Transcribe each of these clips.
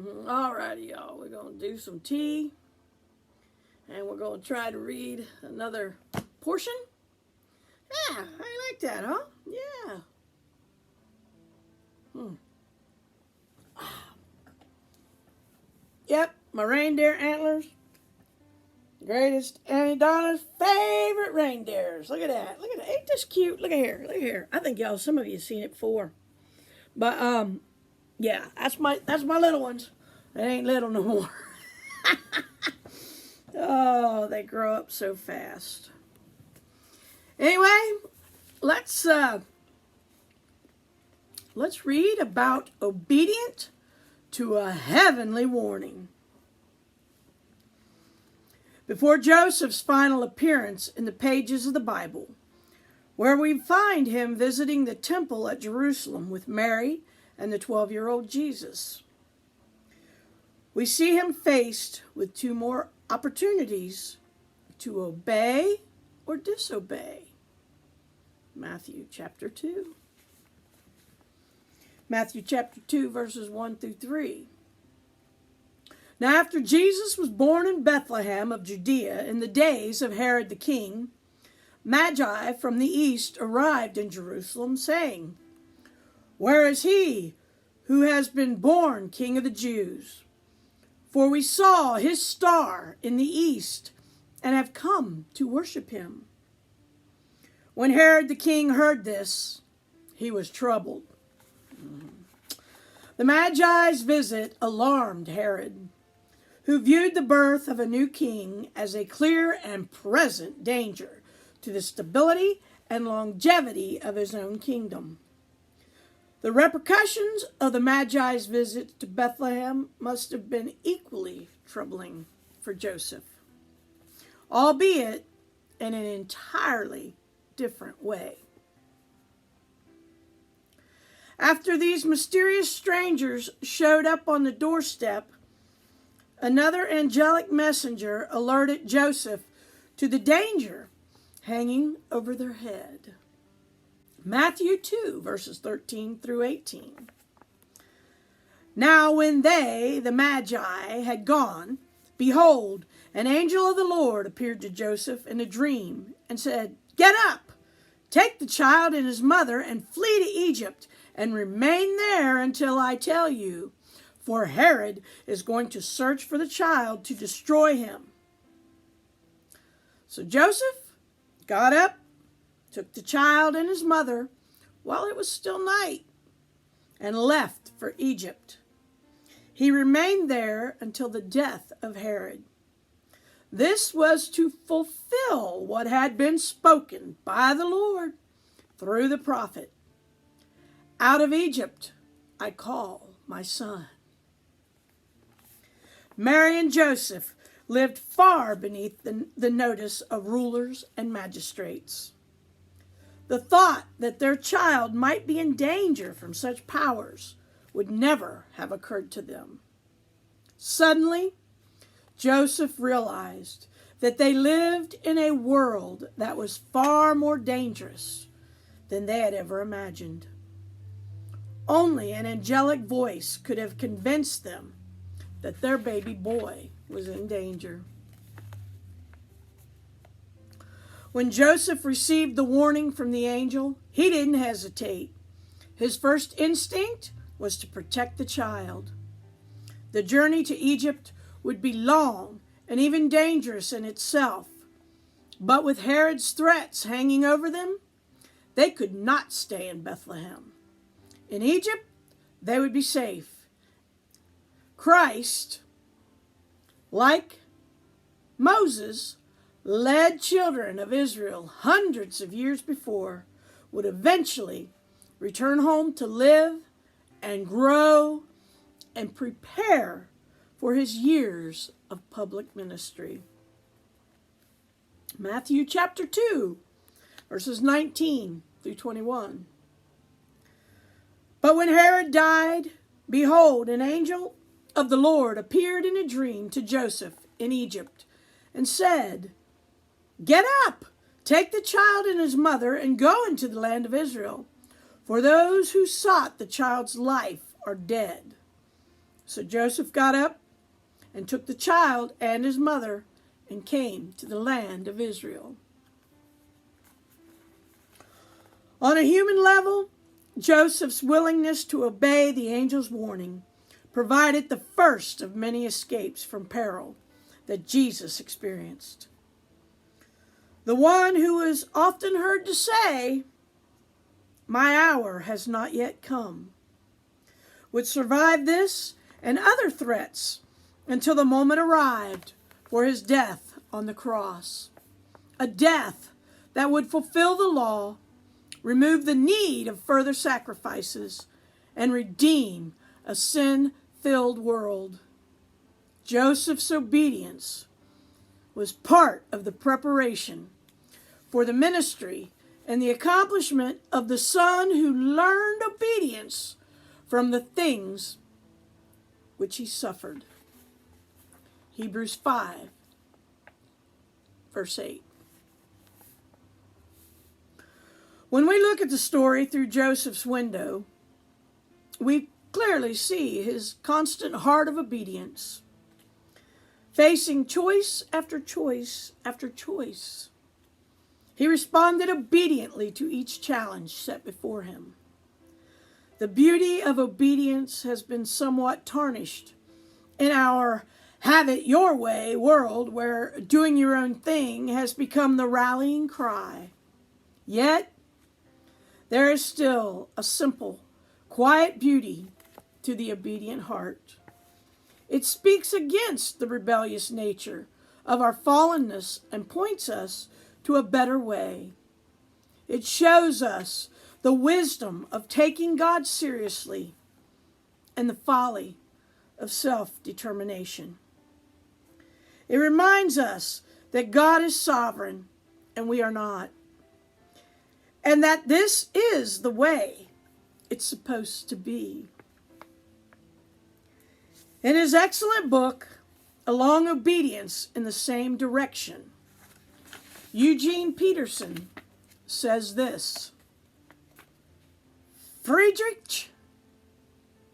Alrighty, y'all. We're going to do some tea. And we're going to try to read another portion. Yeah, I like that, huh? Yeah. Yep, my reindeer antlers. Greatest Annie Donna's favorite reindeers. Look at that. Look at that. Ain't this cute? Look at here. Look at here. I think y'all, some of you have seen it before. But yeah, that's my little ones. They ain't little no more. Oh, they grow up so fast. Anyway, let's read about obedient to a heavenly warning. Before Joseph's final appearance in the pages of the Bible, where we find him visiting the temple at Jerusalem with Mary and the 12-year-old Jesus, we see him faced with two more opportunities to obey or disobey. Matthew chapter 2. Matthew chapter 2, verses 1 through 3. Now after Jesus was born in Bethlehem of Judea in the days of Herod the king, Magi from the east arrived in Jerusalem, saying, "Where is he who has been born King of the Jews? For we saw his star in the east and have come to worship him." When Herod the king heard this, he was troubled. The Magi's visit alarmed Herod, who viewed the birth of a new king as a clear and present danger to the stability and longevity of his own kingdom. The repercussions of the Magi's visit to Bethlehem must have been equally troubling for Joseph, albeit in an entirely different way. After these mysterious strangers showed up on the doorstep, another angelic messenger alerted Joseph to the danger hanging over their head. Matthew 2, verses 13 through 18. Now when they, the Magi, had gone, behold, an angel of the Lord appeared to Joseph in a dream and said, "Get up, take the child and his mother and flee to Egypt and remain there until I tell you, for Herod is going to search for the child to destroy him." So Joseph got up, took the child and his mother while it was still night, and left for Egypt. He remained there until the death of Herod. This was to fulfill what had been spoken by the Lord through the prophet. "Out of Egypt I call my son." Mary and Joseph lived far beneath the notice of rulers and magistrates. The thought that their child might be in danger from such powers would never have occurred to them. Suddenly, Joseph realized that they lived in a world that was far more dangerous than they had ever imagined. Only an angelic voice could have convinced them that their baby boy was in danger. When Joseph received the warning from the angel, he didn't hesitate. His first instinct was to protect the child. The journey to Egypt would be long and even dangerous in itself, but with Herod's threats hanging over them, they could not stay in Bethlehem. In Egypt, they would be safe. Christ, like Moses, led children of Israel hundreds of years before, would eventually return home to live and grow and prepare for his years of public ministry. Matthew chapter 2, verses 19 through 21. But when Herod died, behold, an angel of the Lord appeared in a dream to Joseph in Egypt and said, "Get up, take the child and his mother and go into the land of Israel, for those who sought the child's life are dead." So Joseph got up and took the child and his mother and came to the land of Israel. On a human level, Joseph's willingness to obey the angel's warning provided the first of many escapes from peril that Jesus experienced. The one who is often heard to say, "My hour has not yet come," would survive this and other threats until the moment arrived for his death on the cross. A death that would fulfill the law, remove the need of further sacrifices, and redeem a sin-filled world. Joseph's obedience was part of the preparation for the ministry and the accomplishment of the Son who learned obedience from the things which he suffered. Hebrews 5, verse 8. When we look at the story through Joseph's window, we clearly see his constant heart of obedience, facing choice after choice after choice. He responded obediently to each challenge set before him. The beauty of obedience has been somewhat tarnished in our have it your way world, where doing your own thing has become the rallying cry. Yet, there is still a simple, quiet beauty to the obedient heart. It speaks against the rebellious nature of our fallenness and points us to a better way. It shows us the wisdom of taking God seriously and the folly of self-determination. It reminds us that God is sovereign and we are not, and that this is the way it's supposed to be. In his excellent book, Along Obedience in the Same Direction, Eugene Peterson says this: Friedrich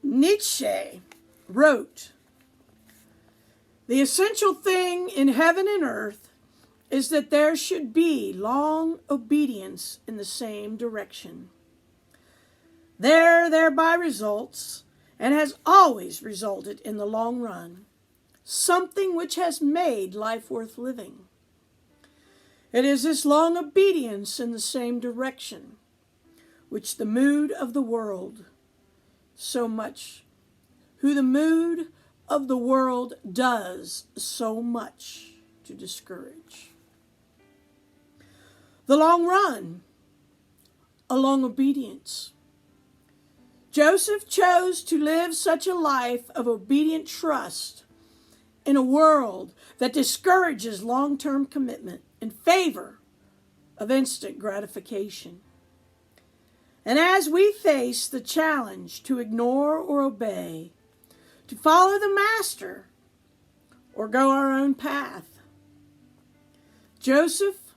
Nietzsche wrote, "The essential thing in heaven and earth is that there should be long obedience in the same direction. Thereby results, and has always resulted in the long run, something which has made life worth living. It is this long obedience in the same direction which the mood of the world does so much to discourage. The long run, along obedience. Joseph chose to live such a life of obedient trust in a world that discourages long-term commitment in favor of instant gratification. And as we face the challenge to ignore or obey, to follow the Master or go our own path, Joseph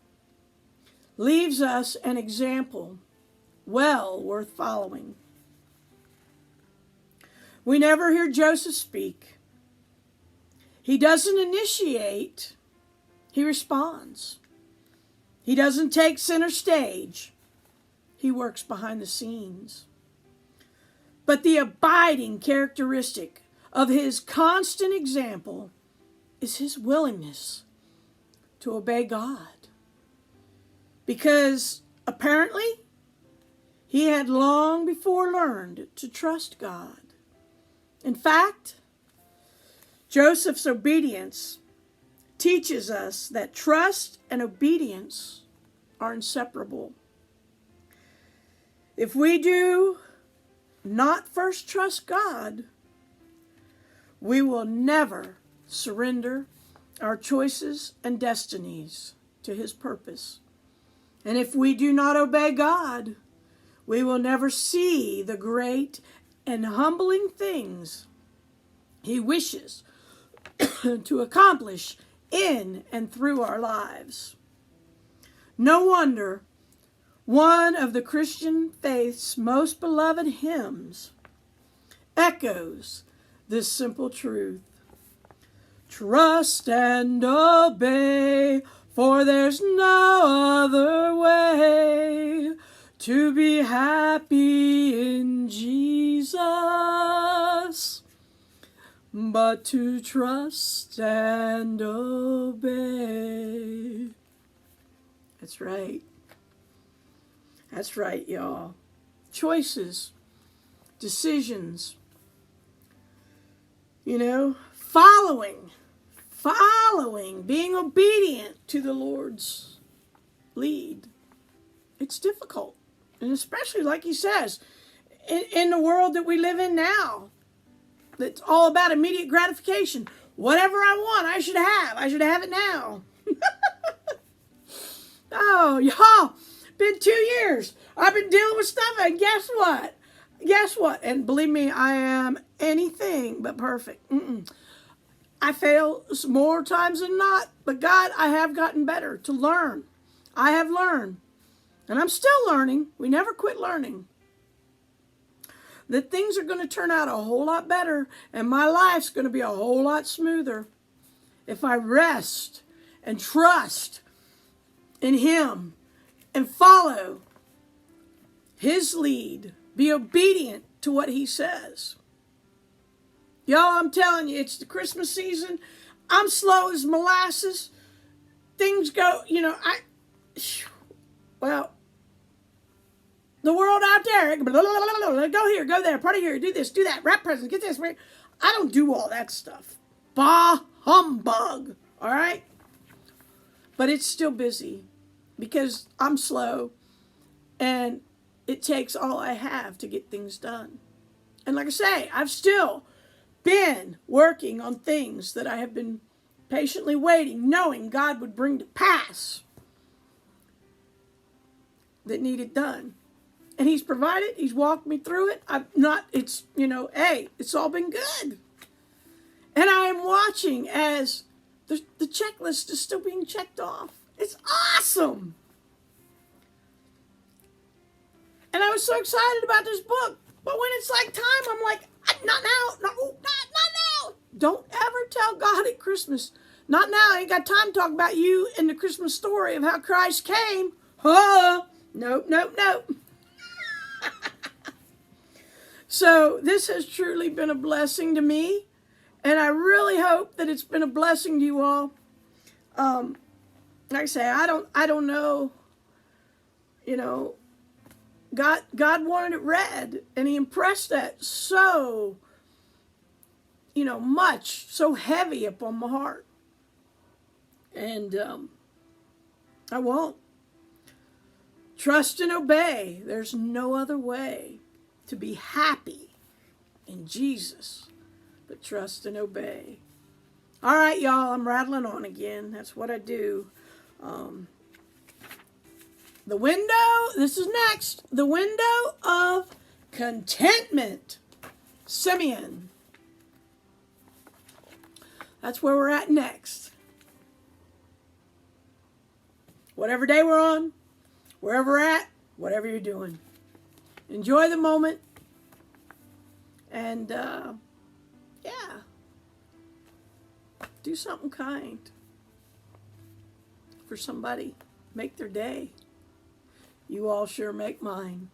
leaves us an example well worth following. We never hear Joseph speak. He doesn't initiate, he responds. He doesn't take center stage, he works behind the scenes. But the abiding characteristic of his constant example is his willingness to obey God. Because apparently, he had long before learned to trust God. In fact, Joseph's obedience teaches us that trust and obedience are inseparable. If we do not first trust God, we will never surrender our choices and destinies to his purpose. And if we do not obey God, we will never see the great and humbling things he wishes to accomplish in and through our lives. No wonder one of the Christian faith's most beloved hymns echoes this simple truth. Trust and obey, for there's no other way to be happy in Jesus but to trust and obey. That's right. That's right, y'all. Choices, decisions, following, being obedient to the Lord's lead. It's difficult. And especially, like he says, in the world that we live in now, it's all about immediate gratification. Whatever I want, I should have. I should have it now. Oh, y'all, been 2 years. I've been dealing with stuff, and guess what? Guess what? And believe me, I am anything but perfect. I fail more times than not, but God, I have gotten better to learn. I have learned, and I'm still learning. We never quit learning. That things are going to turn out a whole lot better, and my life's going to be a whole lot smoother if I rest and trust in Him and follow His lead. Be obedient to what He says. Y'all, I'm telling you, it's the Christmas season. I'm slow as molasses. Things go, the world out there, go here, go there, party here, do this, do that, wrap presents, get this. I don't do all that stuff. Bah humbug, all right? But it's still busy because I'm slow and it takes all I have to get things done. And like I say, I've still been working on things that I have been patiently waiting, knowing God would bring to pass that needed done. And He's provided. He's walked me through it. It's all been good. And I am watching as the checklist is still being checked off. It's awesome. And I was so excited about this book. But when it's like time, I'm like, not now. Not now. Don't ever tell God at Christmas, not now. I ain't got time to talk about you and the Christmas story of how Christ came. Nope. So this has truly been a blessing to me, and I really hope that it's been a blessing to you all. Like I say, I don't know. God wanted it read, and He impressed that so much, so heavy upon my heart, and I won't. Trust and obey. There's no other way to be happy in Jesus but trust and obey. All right, y'all, I'm rattling on again. That's what I do. The window, this is next. The window of contentment. Simeon. That's where we're at next. Whatever day we're on, wherever we're at, whatever you're doing. Enjoy the moment. And, do something kind for somebody. Make their day. You all sure make mine.